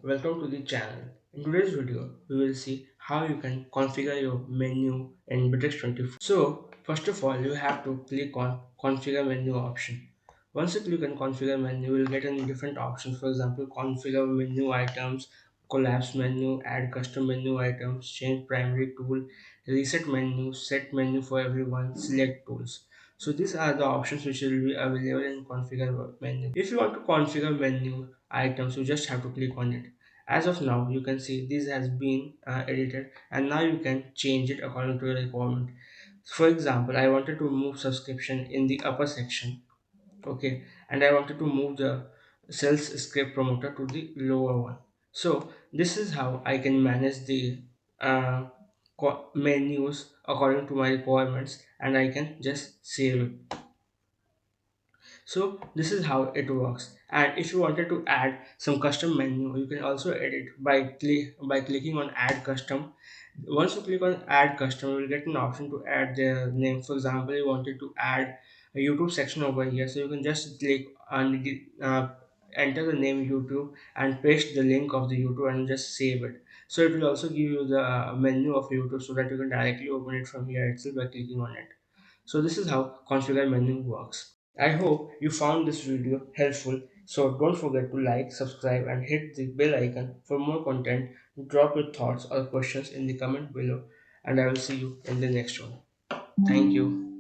welcome to the channel. In today's video, we will see how you can configure your menu in Bitrix24. So, first of all, you have to click on configure menu option. Once you click on configure menu, you will get any different options. For example, configure menu items, collapse menu, add custom menu items, change primary tool, reset menu, set menu for everyone, select tools. So these are the options which will be available in configure menu. If you want to configure menu items, you just have to click on it. As of now, you can see this has been edited, and now you can change it according to your requirement. For example, I wanted to move subscription in the upper section, okay, and I wanted to move the sales script promoter to the lower one. So this is how I can manage the uh, menus according to my requirements, and I can just save it. So this is how it works. And if you wanted to add some custom menu, you can also edit by clicking on add custom. Once you click on add custom, you will get an option to add their name. For example, you wanted to add a YouTube section over here, so you can just click on the enter the name YouTube and paste the link of the YouTube and just save it. So it will also give you the menu of YouTube so that you can directly open it from here itself by clicking on it. So this is how configure menu works. I hope you found this video helpful. So don't forget to like, subscribe and hit the bell icon for more content. Drop your thoughts or questions in the comment below and I will see you in the next one. Thank you.